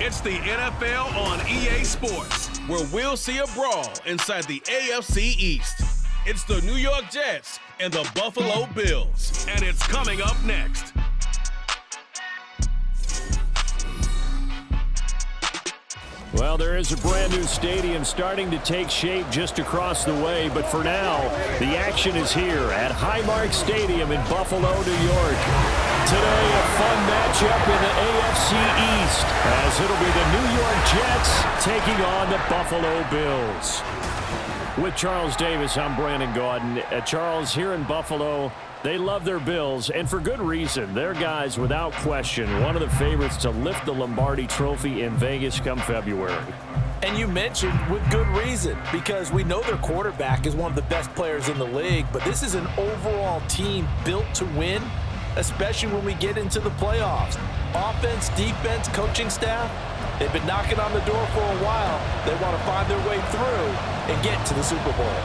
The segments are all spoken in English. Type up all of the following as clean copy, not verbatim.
It's the NFL on EA Sports, where we'll see a brawl inside the AFC East. It's the New York Jets and the Buffalo Bills, and it's coming up next. Well, there is a brand new stadium starting to take shape just across the way, but for now, the action is here at Highmark Stadium in Buffalo, New York. Today, a fun matchup in the AFC East, as it'll be the New York Jets taking on the Buffalo Bills. With Charles Davis, I'm Brandon Gaudin. Charles, here in Buffalo, they love their Bills, and for good reason. They're guys, without question, one of the favorites to lift the Lombardi Trophy in Vegas come February. And you mentioned with good reason, because we know their quarterback is one of the best players in the league, but this is an overall team built to win, especially when we get into the playoffs. Offense, defense, coaching staff, they've been knocking on the door for a while. They want to find their way through and get to the Super Bowl.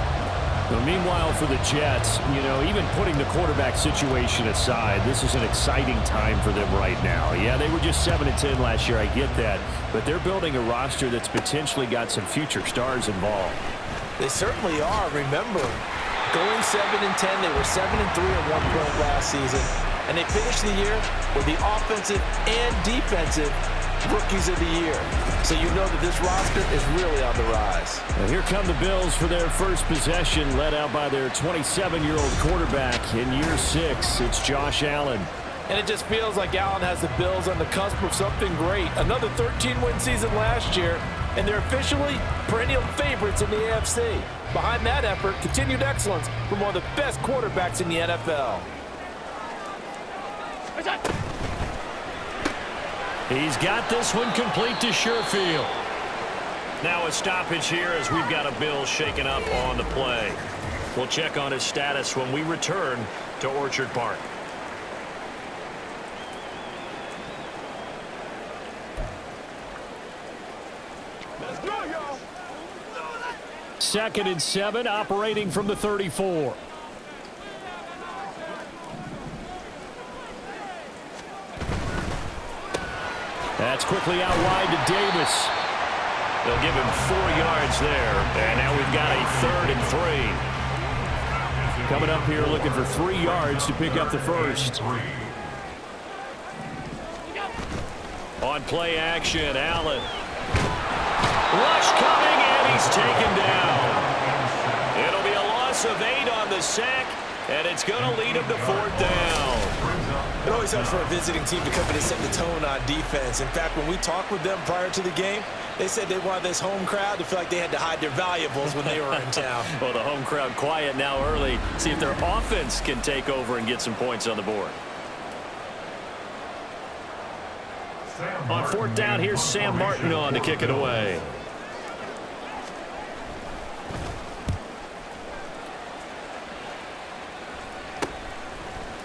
Well, meanwhile, for the Jets, even putting the quarterback situation aside, this is an exciting time for them right now. Yeah, they were just 7-10 last year, I get that, but they're building a roster that's potentially got some future stars involved. They certainly are. Remember, going 7-10, they were 7-3 at one point last season, and they finished the year with the offensive and defensive Rookies of the Year. So you know that this roster is really on the rise. Now here come the Bills for their first possession, led out by their 27-year-old quarterback in year 6. It's Josh Allen. And it just feels like Allen has the Bills on the cusp of something great. Another 13-win season last year, and they're officially perennial favorites in the AFC. Behind that effort, continued excellence from one of the best quarterbacks in the NFL. He's got this one complete to Sherfield. Now a stoppage here as we've got a Bill shaken up on the play. We'll check on his status when we return to Orchard Park. Let's go, y'all. 2nd and 7, operating from the 34. That's quickly out wide to Davis. They'll give him 4 yards there. And now we've got a 3rd and 3. Coming up here looking for 3 yards to pick up the first. On play action, Allen. Rush coming, and he's taken down. It'll be a loss of 8 on the sack, and it's going to lead him to 4th down. It always helps for a visiting team to come in and set the tone on defense. In fact, when we talked with them prior to the game, they said they wanted this home crowd to feel like they had to hide their valuables when they were in town. Well, the home crowd quiet now early. See if their offense can take over and get some points on the board. On 4th down, here's Sam Martin on to kick it away.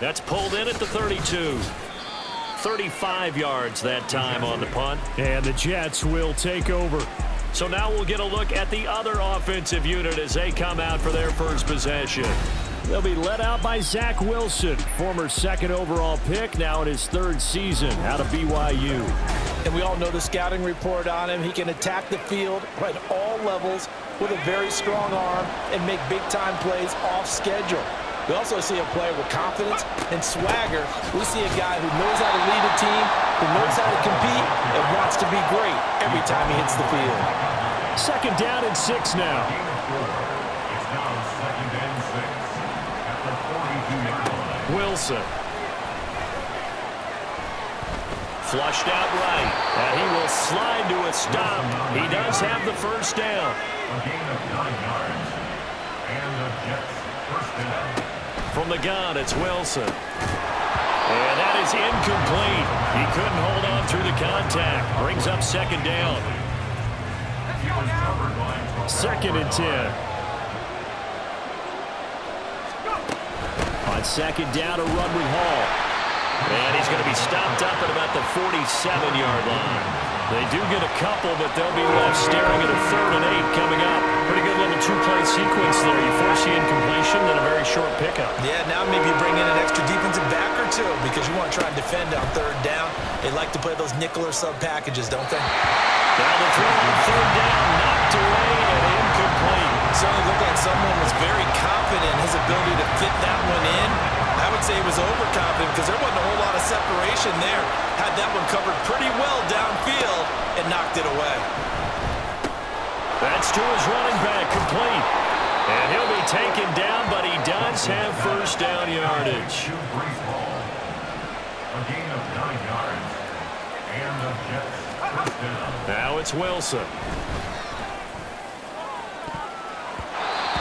That's pulled in at the 32. 35 yards that time on the punt. And the Jets will take over. So now we'll get a look at the other offensive unit as they come out for their first possession. They'll be led out by Zach Wilson, former 2nd overall pick, now in his 3rd season out of BYU. And we all know the scouting report on him. He can attack the field at all levels with a very strong arm and make big-time plays off schedule. We also see a player with confidence and swagger. We see a guy who knows how to lead a team, who knows how to compete, and wants to be great every time he hits the field. 2nd down and 6 now. Wilson. Flushed out right. And he will slide to a stop. He does have the first down. A gain of 9 yards. And the Jets first down. From the gun, it's Wilson. And that is incomplete. He couldn't hold on through the contact. Brings up 2nd down. 2nd and 10. On 2nd down, a run with Hall. And he's going to be stopped up at about the 47-yard line. They do get a couple, but they'll be left staring at a 3rd and 8 coming up. Pretty good little 2-play sequence there. You force the incompletion, then a very short pickup. Yeah, now maybe you bring in an extra defensive back or two because because you want to try and defend on third down. They like to play those nickel or sub packages, don't they? Now the throw on third down, knocked away and incomplete. Certainly looked like someone was very confident in his ability to fit that one in. I would say he was overconfident because there wasn't a whole lot of separation there. Had that one covered pretty well downfield and knocked it away. That's to his running back, complete. And he'll be taken down, but he does have first down yardage. A gain of 9 yards. And the Jets first down. Now it's Wilson.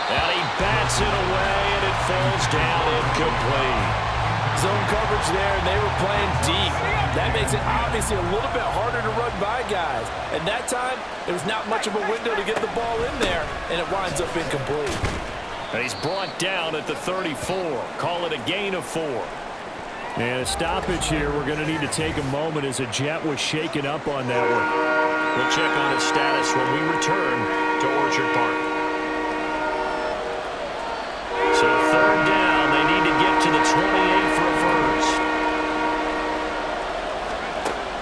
And he bats it away, and it falls down incomplete. Zone coverage there, and they were playing deep. That makes it obviously a little bit harder to run by guys. And that time, there was not much of a window to get the ball in there, and it winds up incomplete. And he's brought down at the 34. Call it a gain of 4. And a stoppage here. We're going to need to take a moment as a Jet was shaken up on that one. We'll check on his status when we return to Orchard Park. So third down, they need to get to the 28 for a first.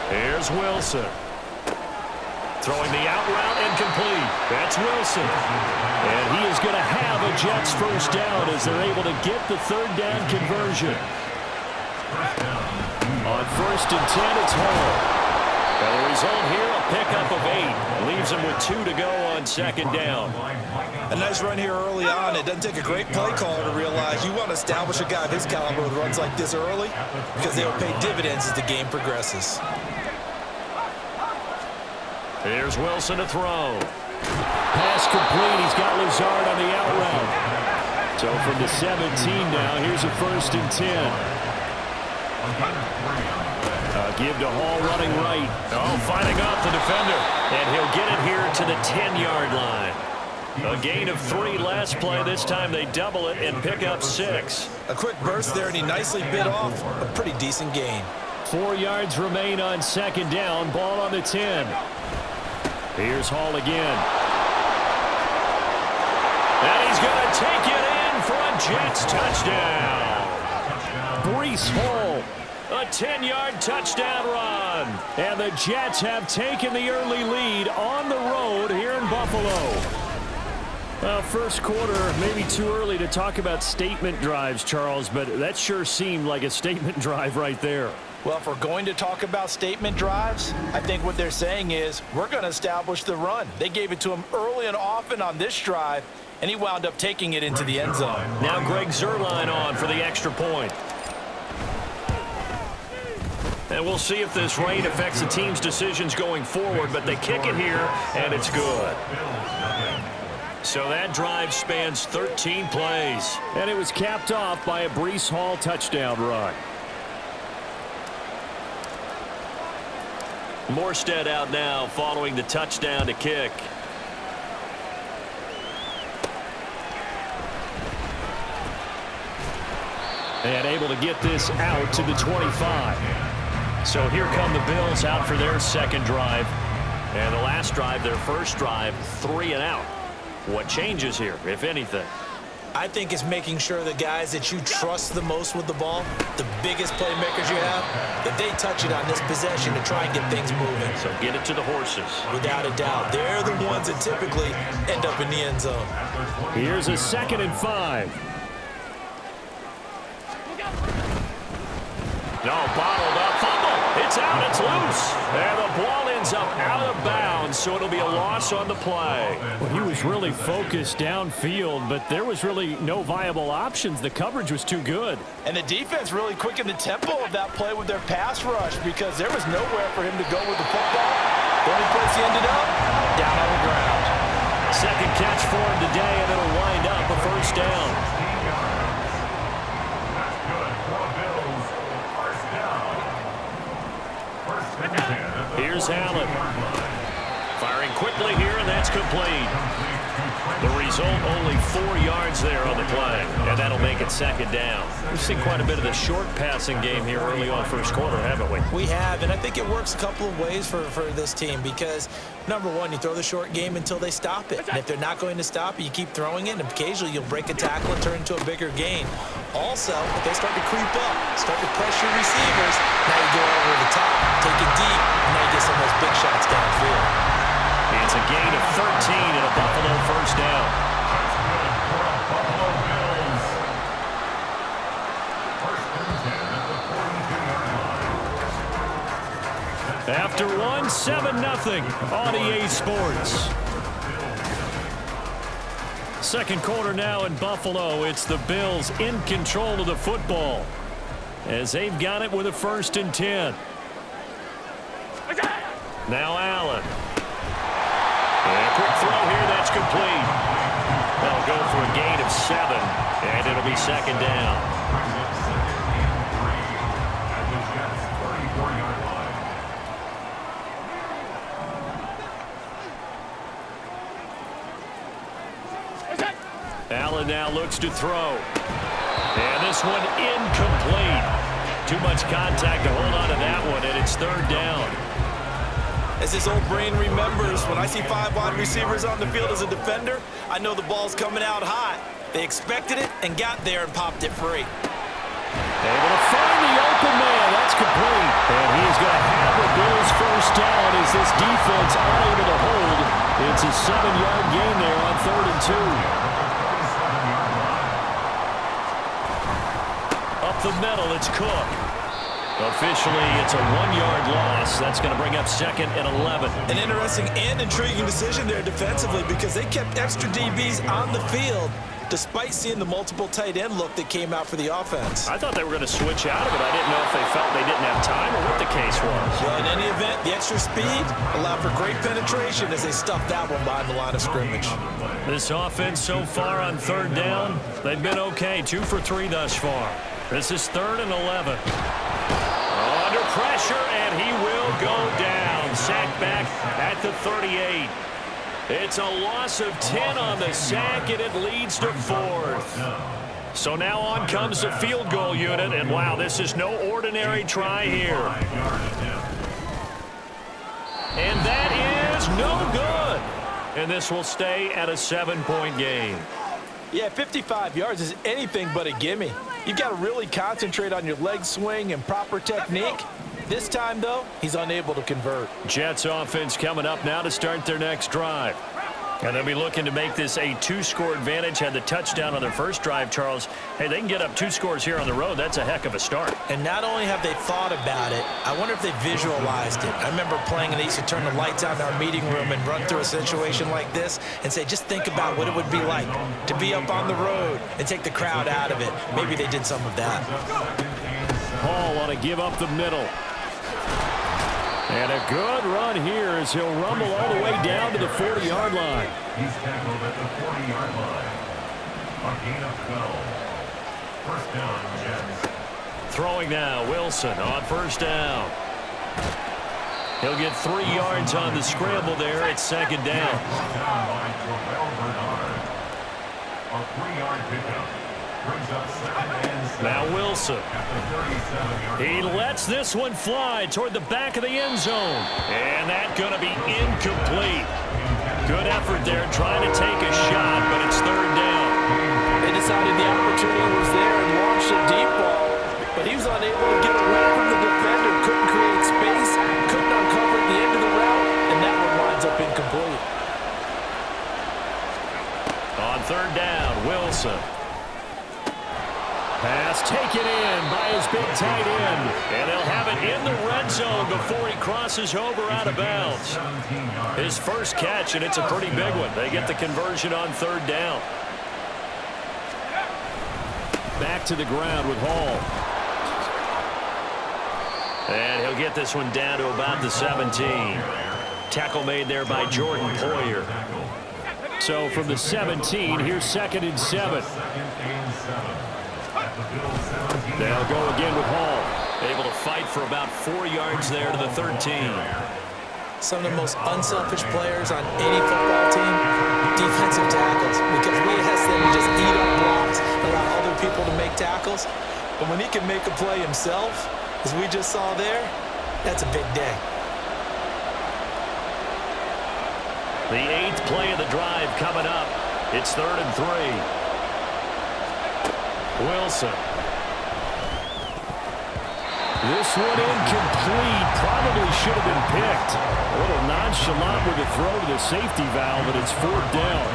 Here's Wilson. Throwing the out route incomplete. That's Wilson. And he is going to have a Jets first down as they're able to get the third down conversion. On first and 10, it's Hall. And the result here, a pickup of 8. Leaves him with 2 to go on second down. A nice run here early on. It doesn't take a great play caller to realize you want to establish a guy of his caliber with runs like this early because they'll pay dividends as the game progresses. Here's Wilson to throw. Pass complete. He's got Lazard on the out route. So from the 17 now, here's a first and 10. Give to Hall running right. Oh, fighting off the defender. And he'll get it here to the 10-yard line. A gain of 3 last play. This time they double it and pick up 6. A quick burst there, and he nicely bit off a pretty decent gain. 4 yards remain on second down. Ball on the 10. Here's Hall again. And he's going to take it in for a Jets touchdown. Breece Hall. A 10-yard touchdown run. And the Jets have taken the early lead on the road here in Buffalo. Well, first quarter, maybe too early to talk about statement drives, Charles, but that sure seemed like a statement drive right there. Well, if we're going to talk about statement drives, I think what they're saying is we're going to establish the run. They gave it to him early and often on this drive, and he wound up taking it into the end zone. Now Greg Zuerlein on for the extra point. And we'll see if this rain affects the team's decisions going forward, but they kick it here, and it's good. So that drive spans 13 plays. And it was capped off by a Breece Hall touchdown run. Morstead out now following the touchdown to kick. And able to get this out to the 25. So here come the Bills out for their second drive. And the last drive, their first drive, 3 and out. What changes here, if anything? I think it's making sure the guys that you trust the most with the ball, the biggest playmakers you have, that they touch it on this possession to try and get things moving. So get it to the horses. Without a doubt. They're the ones that typically end up in the end zone. Here's a 2nd and 5. No, bottled up, fumble. It's out, it's loose. And the ball ends up out of bounds, so it'll be a loss on the play. Well, he was really focused downfield, but there was really no viable options. The coverage was too good. And the defense really quickened the tempo of that play with their pass rush because there was nowhere for him to go with the football. The only place he ended up, down on the ground. Second catch for him today, and it'll wind up a first down. Here's Allen. Firing quickly here, and that's complete. The result, only 4 yards there on the play, and that'll make it second down. We've seen quite a bit of the short passing game here early on first quarter, haven't we? We have, and I think it works a couple of ways for this team because, number one, you throw the short game until they stop it. And if they're not going to stop it, you keep throwing it, and occasionally you'll break a tackle and turn into a bigger gain. Also, if they start to creep up, start to pressure receivers, now you go over the top, take it deep, and now you get some of those big shots downfield. It's a gain of 13 and a Buffalo first down. That's good for the Buffalo Bills. First and 10 at the 42-yard line. After one, 7-0 on EA Sports. Second quarter now in Buffalo. It's the Bills in control of the football as they've got it with a 1st and 10. Now Allen. And a quick throw here, that's complete. That'll go for a gain of 7, and it'll be second down. Brings up second and 3 at the Jets' 34-yard line. Allen now looks to throw. And this one incomplete. Too much contact to hold on to that one, and it's third down. As his old brain remembers, when I see 5 wide receivers on the field as a defender, I know the ball's coming out hot. They expected it and got there and popped it free. Able to find the open man. That's complete. And he is going to have the Bills first down as this defense unable to hold. It's a 7-yard gain there on 3rd and 2. Up the middle, it's Cook. Officially, it's a 1-yard loss. That's going to bring up 2nd and 11. An interesting and intriguing decision there defensively because they kept extra DBs on the field despite seeing the multiple tight end look that came out for the offense. I thought they were going to switch out of it. I didn't know if they felt they didn't have time or what the case was. Well, in any event, the extra speed allowed for great penetration as they stuffed that one behind the line of scrimmage. This offense so far on 3rd down, they've been okay. 2 for 3 thus far. This is 3rd and 11. Under pressure, and he will go down. Sacked back at the 38. It's a loss of 10 on the sack, and it leads to 4th. So now on comes the field goal unit, and wow, this is no ordinary try here. And that is no good. And this will stay at a 7-point game. Yeah, 55 yards is anything but a gimme. You've got to really concentrate on your leg swing and proper technique. This time, though, he's unable to convert. Jets offense coming up now to start their next drive. And they'll be looking to make this a 2-score advantage. Had the touchdown on their first drive, Charles. Hey, they can get up 2 scores here on the road. That's a heck of a start. And not only have they thought about it, I wonder if they visualized it. I remember playing and they used to turn the lights out in our meeting room and run through a situation like this and say, just think about what it would be like to be up on the road and take the crowd out of it. Maybe they did some of that. Hall want to give up the middle. And a good run here as he'll rumble all the way down to the 40-yard line. He's tackled at the 40-yard line. A gain of 12. First down, Jets. Throwing now, Wilson on first down. He'll get 3 yards on the scramble there at second down. Down by Terrell Bernard. A 3-yard pickup. Brings up 2nd and 7. Now Wilson. At the 37-yard He line. lets this one fly toward the back of the end zone. And that's going to be incomplete. Good effort there trying to take a shot, but it's third down. They decided the opportunity was there and launched a deep ball, but he was unable to get away from the defender, couldn't create space, couldn't uncover at the end of the route, and that one winds up incomplete. On third down, Wilson. Pass taken in by his big tight end. And they'll have it in the red zone before he crosses over out of bounds. His first catch, and it's a pretty big one. They get the conversion on third down. Back to the ground with Hall. And he'll get this one down to about the 17. Tackle made there by Jordan Poyer. So from the 17, here's 2nd and 7. They'll go again with Hall. Able to fight for about 4 yards there to the 13. Some of the most unselfish players on any football team, defensive tackles, because we ask them to just eat up blocks, allow other people to make tackles. But when he can make a play himself, as we just saw there, that's a big day. The 8th play of the drive coming up. It's 3rd and 3. Wilson. This one incomplete. Probably should have been picked. A little nonchalant with the throw to the safety valve, but it's 4th down.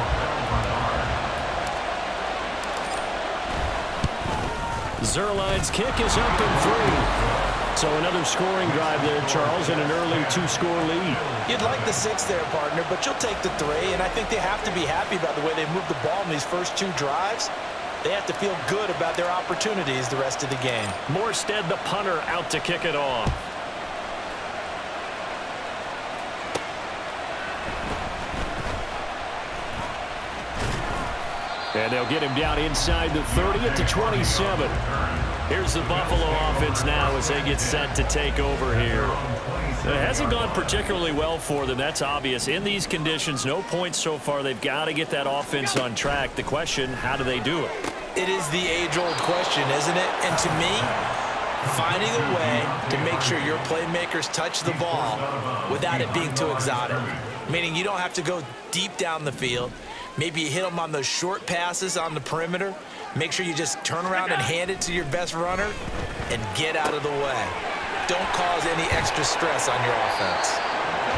Zerline's kick is up and through. So another scoring drive there, Charles, and an early 2-score lead. You'd like the 6 there, partner, but you'll take the 3, and I think they have to be happy about the way they moved the ball in these first 2 drives. They have to feel good about their opportunities the rest of the game. Morstead, the punter, out to kick it off. And they'll get him down inside the 30 at the 27. Here's the Buffalo offense now as they get set to take over here. It hasn't gone particularly well for them. That's obvious. In these conditions, no points so far. They've got to get that offense on track. The question, how do they do it? It is the age-old question, isn't it? And to me, finding a way to make sure your playmakers touch the ball without it being too exotic. Meaning you don't have to go deep down the field. Maybe you hit them on those short passes on the perimeter. Make sure you just turn around and hand it to your best runner and get out of the way. Don't cause any extra stress on your offense.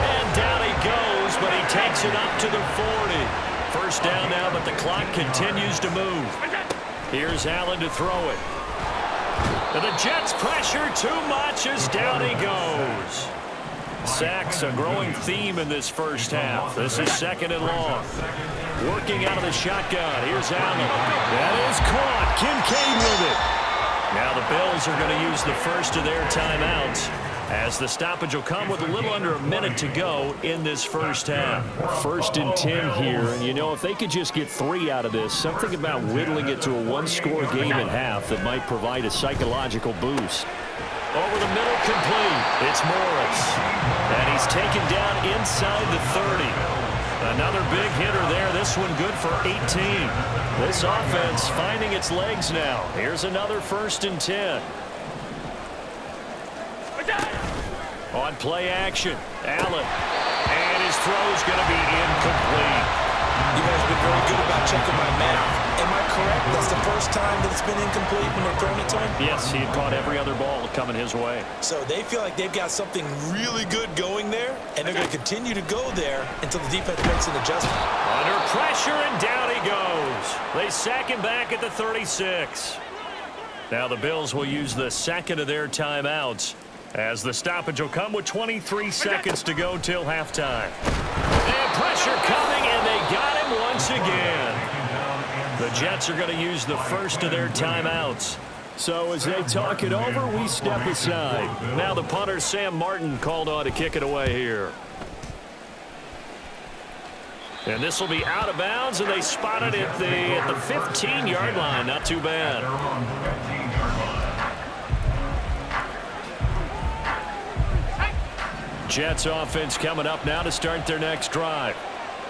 And down he goes, but he takes it up to the 40. First down now, but the clock continues to move. Here's Allen to throw it. And the Jets pressure too much as down he goes. Sacks a growing theme in this first half. This is 2nd and long. Working out of the shotgun. Here's Allen. That is caught. Kincaid with it. Now the Bills are going to use the first of their timeouts as the stoppage will come with a little under a minute to go in this first half. 1st and 10 here. And, you know, if they could just get 3 out of this, something about whittling it to a 1-score game at half that might provide a psychological boost. Over the middle, complete. It's Morris. And he's taken down inside the 30. Another big hitter there. This one good for 18. This offense finding its legs now. Here's another 1st and 10. On play action, Allen. And his throw's going to be incomplete. You guys have been very good about checking my math. Am I correct? That's the first time that it's been incomplete when they're throwing it to him? Yes, he had caught every other ball coming his way. So they feel like they've got something really good going there, and they're going to continue to go there until the defense makes an adjustment. Under pressure, and down he goes. They sack him back at the 36. Now the Bills will use the 2nd of their timeouts as the stoppage will come with 23 seconds to go till halftime. And pressure coming, and they got him once again. The Jets are going to use the first of their timeouts. So as they talk it over, we step aside. Now the punter, Sam Martin, called on to kick it away here. And this will be out of bounds, and they spot it at the 15-yard line. Not too bad. Jets offense coming up now to start their next drive.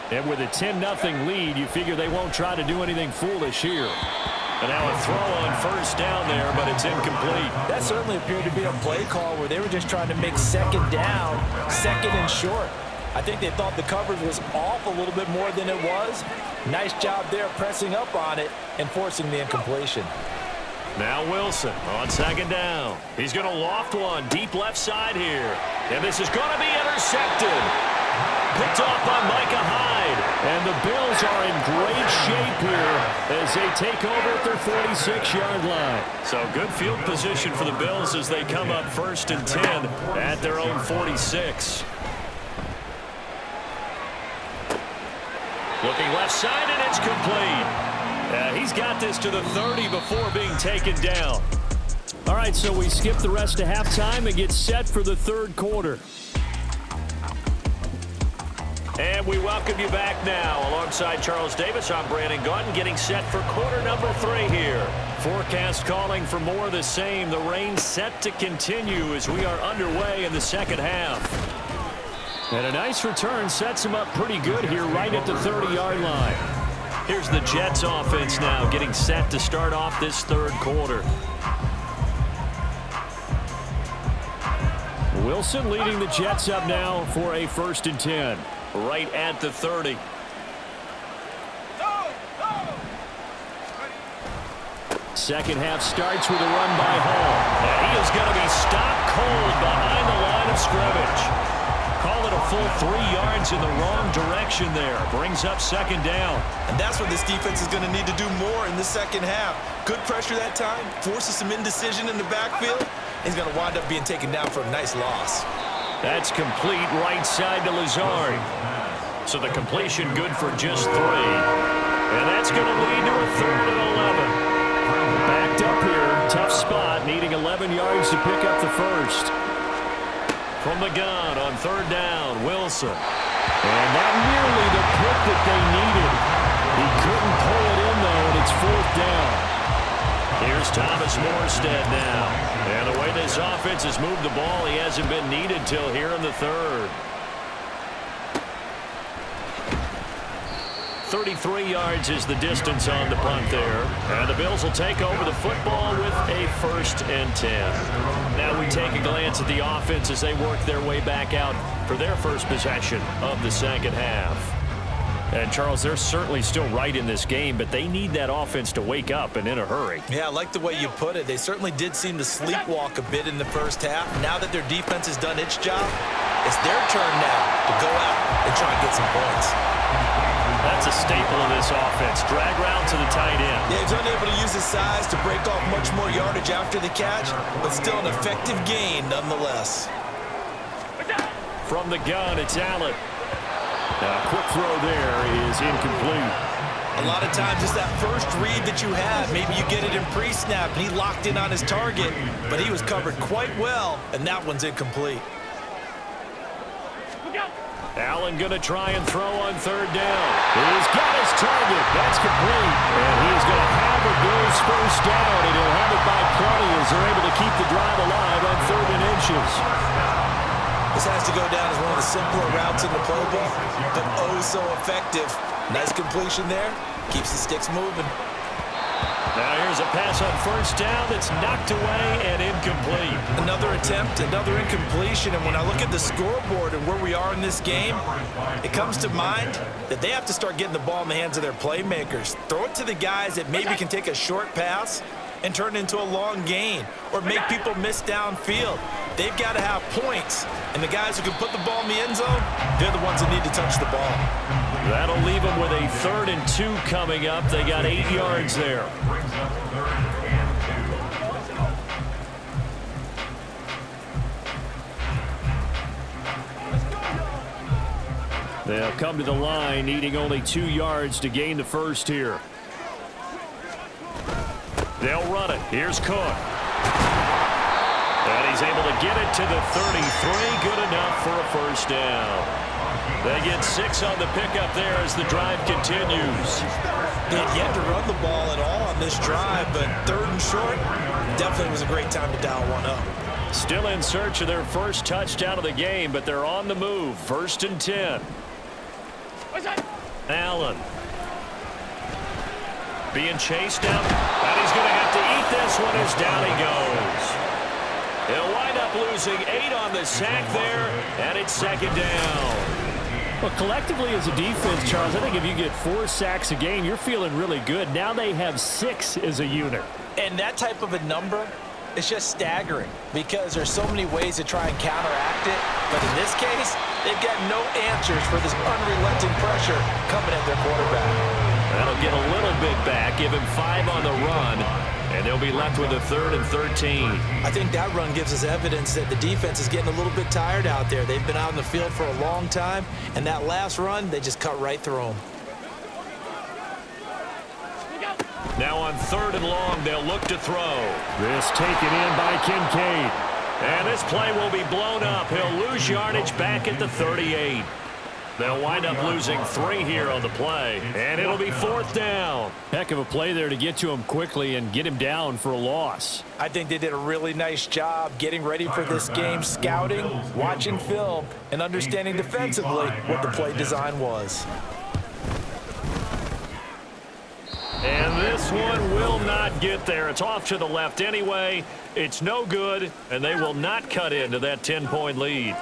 And with a 10-0 lead, you figure they won't try to do anything foolish here. And now a throw on 1st down there, but it's incomplete. That certainly appeared to be a play call where they were just trying to make 2nd down, 2nd and short. I think they thought the coverage was off a little bit more than it was. Nice job there pressing up on it and forcing the incompletion. Now Wilson on 2nd down. He's going to loft one deep left side here. And this is going to be intercepted. Picked off by Micah Hyde. And the Bills are in great shape here as they take over at their 46-yard line. So good field position for the Bills as they come up 1st and 10 at their own 46. Looking left side, and it's complete. He's got this to the 30 before being taken down. All right, so we skip the rest of halftime and get set for the 3rd quarter. And we welcome you back now. Alongside Charles Davis, I'm Brandon Gaudin, getting set for quarter number 3 here. Forecast calling for more of the same. The rain set to continue as we are underway in the 2nd half. And a nice return sets him up pretty good here right at the 30-yard line. Here's the Jets offense now getting set to start off this third quarter. Wilson leading the Jets up now for a 1st and 10. Right at the 30. Second half starts with a run by Hall. And he is going to be stopped cold behind the line of scrimmage. Call it a full 3 yards in the wrong direction there. Brings up 2nd down. And that's what this defense is going to need to do more in the second half. Good pressure that time, forces some indecision in the backfield. He's going to wind up being taken down for a nice loss. That's complete right side to Lazard. So the completion good for just 3. And that's going to lead to a 3rd and 11. Backed up here, tough spot, needing 11 yards to pick up the first. From the gun on 3rd down, Wilson. And not nearly the pick that they needed. He couldn't pull it in, though, and it's 4th down. Here's Thomas Morstead now. And the way this offense has moved the ball, he hasn't been needed till here in the 3rd. 33 yards is the distance on the punt there. And the Bills will take over the football with a 1st and 10. Now we take a glance at the offense as they work their way back out for their first possession of the second half. And, Charles, they're certainly still right in this game, but they need that offense to wake up and in a hurry. Yeah, I like the way you put it. They certainly did seem to sleepwalk a bit in the first half. Now that their defense has done its job, it's their turn now to go out and try and get some points. That's a staple of this offense. Drag route to the tight end. Yeah, he's unable to use his size to break off much more yardage after the catch, but still an effective gain nonetheless. From the gun, it's Allen. A quick throw there is incomplete. A lot of times it's that first read that you have. Maybe you get it in pre-snap, and he locked in on his target, but he was covered quite well, and that one's incomplete. Allen going to try and throw on 3rd down. He's got his target. That's complete. And he's going to have a Bills 1st down, and he'll have it by plenty as they're able to keep the drive alive on 3rd and inches. This has to go down as one of the simpler routes in the playbook, but oh so effective. Nice completion there. Keeps the sticks moving. Now here's a pass on 1st down that's knocked away and incomplete. Another attempt, another incompletion, and when I look at the scoreboard and where we are in this game, it comes to mind that they have to start getting the ball in the hands of their playmakers. Throw it to the guys that maybe can take a short pass and turn it into a long gain or make people miss downfield. They've got to have points, and the guys who can put the ball in the end zone, they're the ones that need to touch the ball. That'll leave them with a 3rd and 2 coming up. They got 8 yards there. They'll come to the line, needing only 2 yards to gain the first here. They'll run it. Here's Cook. And he's able to get it to the 33. Good enough for a 1st down. They get 6 on the pickup there as the drive continues. They had yet to run the ball at all on this drive, but 3rd and short definitely was a great time to dial one up. Still in search of their first touchdown of the game, but they're on the move. 1st and 10. Allen. Being chased down, and he's going to have to eat this one as down he goes. He'll wind up losing 8 on the sack there, and it's 2nd down. Well, collectively as a defense, Charles, I think if you get 4 sacks a game, you're feeling really good. Now they have 6 as a unit. And that type of a number is just staggering because there's so many ways to try and counteract it. But in this case, they've got no answers for this unrelenting pressure coming at their quarterback. That'll get a little bit back, give him 5 on the run, and they'll be left with a 3rd and 13. I think that run gives us evidence that the defense is getting a little bit tired out there. They've been out in the field for a long time, and that last run, they just cut right through them. Now on 3rd and long, they'll look to throw. This taken in by Kincaid. And this play will be blown up. He'll lose yardage back at the 38. They'll wind up losing 3 here on the play, and it'll be 4th down. Heck of a play there to get to him quickly and get him down for a loss. I think they did a really nice job getting ready for this game, scouting, watching film, and understanding defensively what the play design was. And this one will not get there. It's off to the left anyway. It's no good, and they will not cut into that 10-point lead.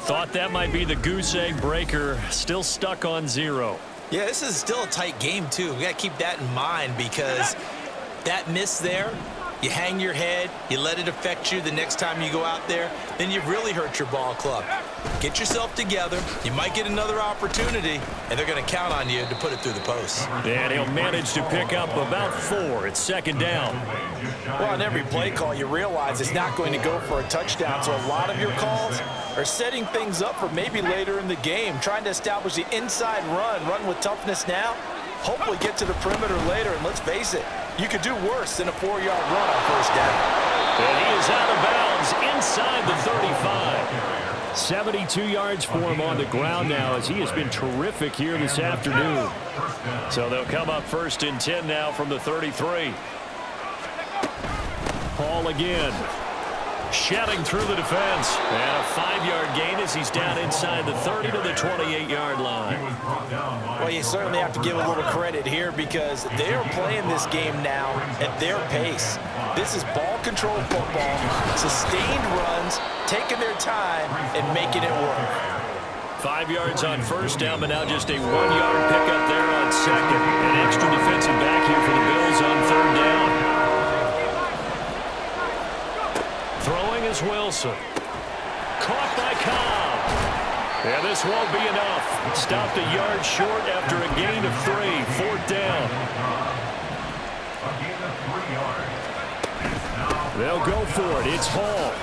Thought that might be the goose egg breaker. Still stuck on 0. Yeah, this is still a tight game, too. We got to keep that in mind because that miss there, you hang your head, you let it affect you the next time you go out there, then you've really hurt your ball club. Get yourself together. You might get another opportunity, and they're going to count on you to put it through the post. And he'll manage to pick up about 4. It's 2nd down. Well, on every play call, you realize it's not going to go for a touchdown, so a lot of your calls are setting things up for maybe later in the game, trying to establish the inside run with toughness now, hopefully get to the perimeter later, and let's face it, you could do worse than a 4-yard run on 1st down. And he is out of bounds inside the 35. 72 yards for him on the ground now as he has been terrific here this afternoon. So they'll come up 1st and 10 now from the 33. Hall again. Shedding through the defense. And a 5-yard gain as he's down inside the 30 to the 28-yard line. Well, you certainly have to give a little credit here because they are playing this game now at their pace. This is ball-controlled football, sustained runs, taking their time, and making it work. 5 yards on 1st down, but now just a 1-yard pickup there on 2nd. An extra defensive back here for the Bills on 3rd down. Throwing is Wilson. Caught by Cobb. Yeah, this won't be enough. Stopped a yard short after a gain of 3. 4th down. They'll go for it. It's Hall.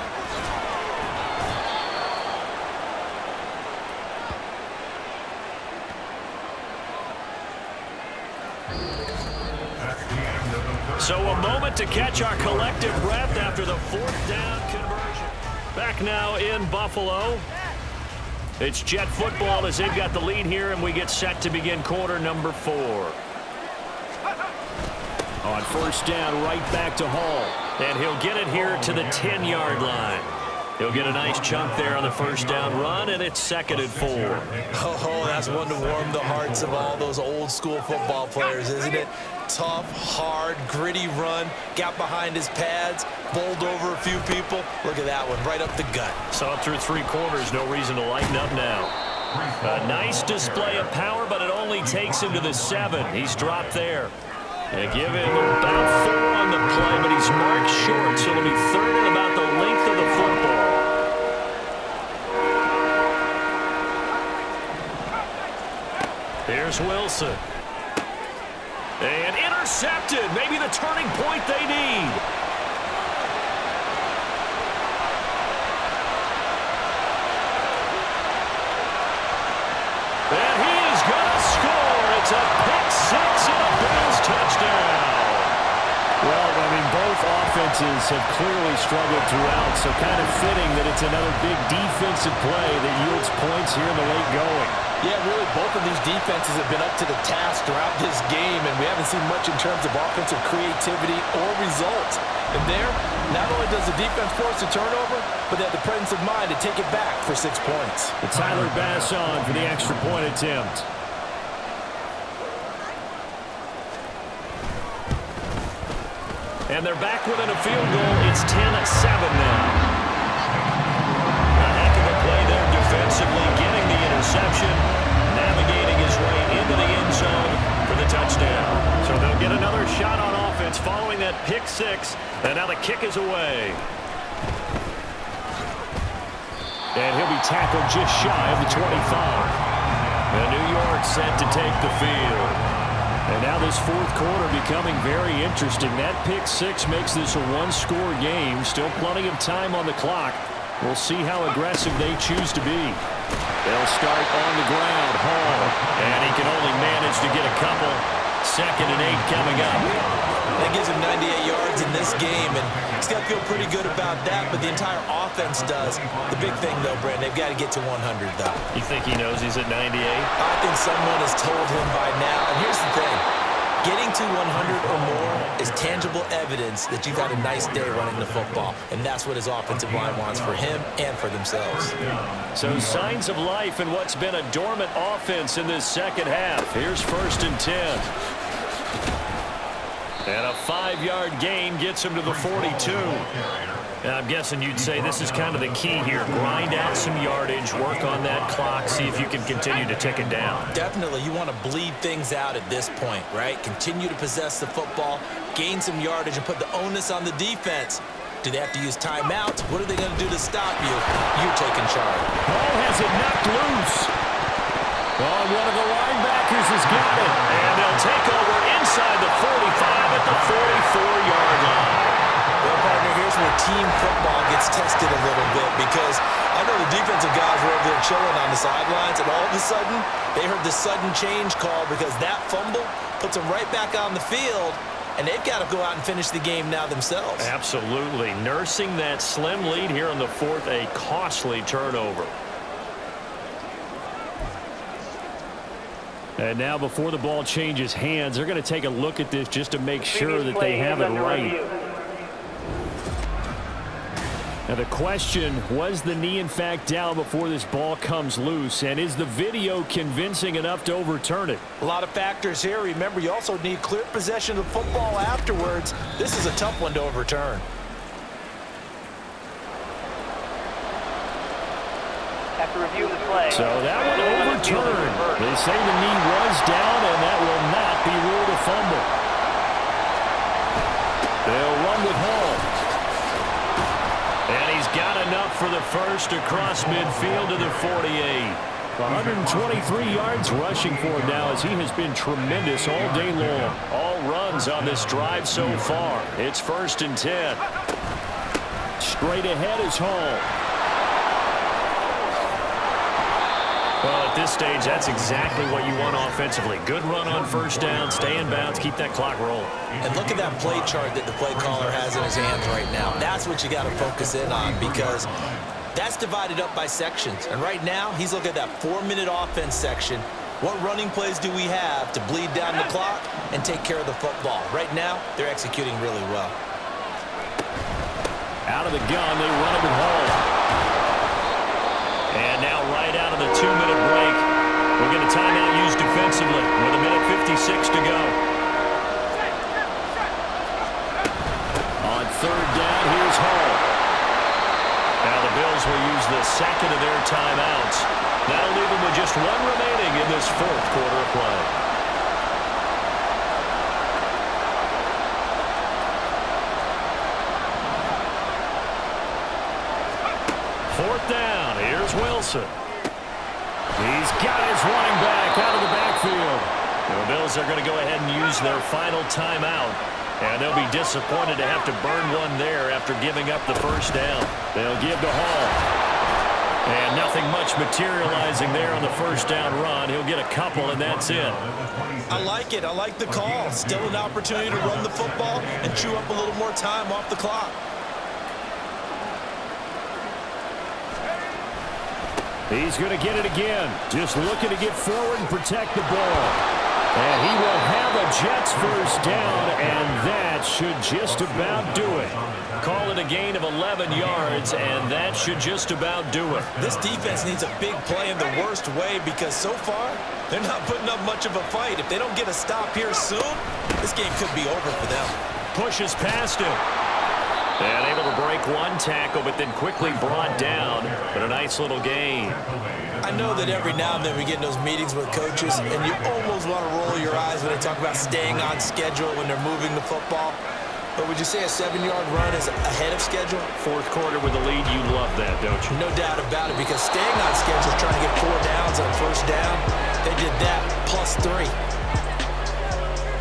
So a moment to catch our collective breath after the 4th down conversion. Back now in Buffalo. It's Jet football as they've got the lead here, and we get set to begin quarter number 4. On 1st down, right back to Hall. And he'll get it here to the 10-yard line. He'll get a nice chunk there on the 1st down run, and it's 2nd and 4. Oh, that's one to warm the hearts of all those old-school football players, isn't it? Tough, hard, gritty run, got behind his pads, bowled over a few people. Look at that one, right up the gut. Saw through 3 quarters, no reason to lighten up now. A nice display of power, but it only takes him to the 7. He's dropped there. They give him about 4 on the play, but he's marked short, so it'll be 3rd and about the length of the football. Here's Wilson. And intercepted. Maybe the turning point they need. And he is going to score. It's a pick 6 and a Bills touchdown. Well, I mean, both offenses have clearly struggled throughout, so kind of fitting that it's another big defensive play that yields points here in the late going. Yeah, really, both of these defenses have been up to the task throughout this game, and we haven't seen much in terms of offensive creativity or results. And there, not only does the defense force a turnover, but they have the presence of mind to take it back for 6 points. It's Tyler Bass on for the extra point attempt. And they're back within a field goal. It's 10-7 now. A heck of a play there defensively, getting the interception, navigating his way into the end zone for the touchdown. So they'll get another shot on offense following that pick 6, and now the kick is away. And he'll be tackled just shy of the 25. And New York set to take the field. And now this 4th quarter becoming very interesting. That pick 6 makes this a 1-score game. Still plenty of time on the clock. We'll see how aggressive they choose to be. They'll start on the ground. Hall. And he can only manage to get a couple. 2nd and 8 coming up. That gives him 98 yards in this game, and he's got to feel pretty good about that, but the entire offense does. The big thing, though, Brandon, they've got to get to 100, though. You think he knows he's at 98? I think someone has told him by now. And here's the thing. Getting to 100 or more is tangible evidence that you've had a nice day running the football, and that's what his offensive line wants for him and for themselves. So signs of life in what's been a dormant offense in this second half. Here's 1st and 10. And a 5-yard gain gets him to the 42. And I'm guessing you'd say this is kind of the key here. Grind out some yardage, work on that clock, see if you can continue to tick it down. Definitely. You want to bleed things out at this point, right? Continue to possess the football, gain some yardage, and put the onus on the defense. Do they have to use timeouts? What are they going to do to stop you? You're taking charge. Ball has it knocked loose. Oh, one of the linebackers has got it. And they'll take over inside the 45 at the 44-yard line. Well, partner, here's where team football gets tested a little bit, because I know the defensive guys were over there chilling on the sidelines, and all of a sudden, they heard the sudden change call because that fumble puts them right back on the field, and they've got to go out and finish the game now themselves. Absolutely. Nursing that slim lead here in the 4th, a costly turnover. And now before the ball changes hands, they're going to take a look at this just to make sure that they have it right. Now the question, was the knee in fact down before this ball comes loose? And is the video convincing enough to overturn it? A lot of factors here. Remember, you also need clear possession of the football afterwards. This is a tough one to overturn. After review the play. So that one overturned. They say the knee was down, and that will not be ruled a fumble. They'll run with Hall. And he's got enough for the first across midfield to the 48. 123 yards rushing for him now, as he has been tremendous all day long. All runs on this drive so far. It's 1st and 10. Straight ahead is Hall. Well, at this stage, that's exactly what you want offensively. Good run on 1st down, stay in bounds, keep that clock rolling. And look at that play chart that the play caller has in his hands right now. That's what you got to focus in on, because that's divided up by sections. And right now, he's looking at that 4-minute offense section. What running plays do we have to bleed down the clock and take care of the football? Right now, they're executing really well. Out of the gun, they run it with Hall. And now right out of the 2-minute break, we'll get a timeout used defensively with 1:56 to go. On 3rd down, here's Hall. Now the Bills will use the 2nd of their timeouts. That'll leave them with just 1 remaining in this 4th quarter of play. Fourth down. Here's Wilson. He's got his running back out of the backfield. The Bills are going to go ahead and use their final timeout. And they'll be disappointed to have to burn one there after giving up the 1st down. They'll give to Hall. And nothing much materializing there on the 1st down run. He'll get a couple, and that's it. I like it. I like the call. Still an opportunity to run the football and chew up a little more time off the clock. He's going to get it again. Just looking to get forward and protect the ball. And he will have a Jets 1st down, and that should just about do it. Call it a gain of 11 yards, and that should just about do it. This defense needs a big play in the worst way, because so far, they're not putting up much of a fight. If they don't get a stop here soon, this game could be over for them. Pushes past him. And able to break one tackle, but then quickly brought down. But a nice little gain. I know that every now and then we get in those meetings with coaches, and you almost want to roll your eyes when they talk about staying on schedule when they're moving the football. But would you say a 7-yard run is ahead of schedule? 4th quarter with the lead, you love that, don't you? No doubt about it, because staying on schedule is trying to get 4 downs on 1st down. They did that plus 3.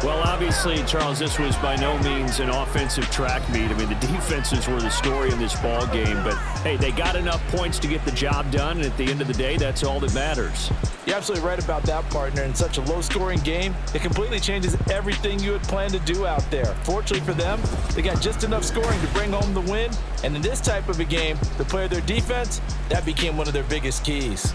Well, obviously, Charles, this was by no means an offensive track meet. I mean, the defenses were the story in this ball game. But, hey, they got enough points to get the job done, and at the end of the day, that's all that matters. You're absolutely right about that, partner. In such a low-scoring game, it completely changes everything you had planned to do out there. Fortunately for them, they got just enough scoring to bring home the win. And in this type of a game, to play their defense, that became one of their biggest keys.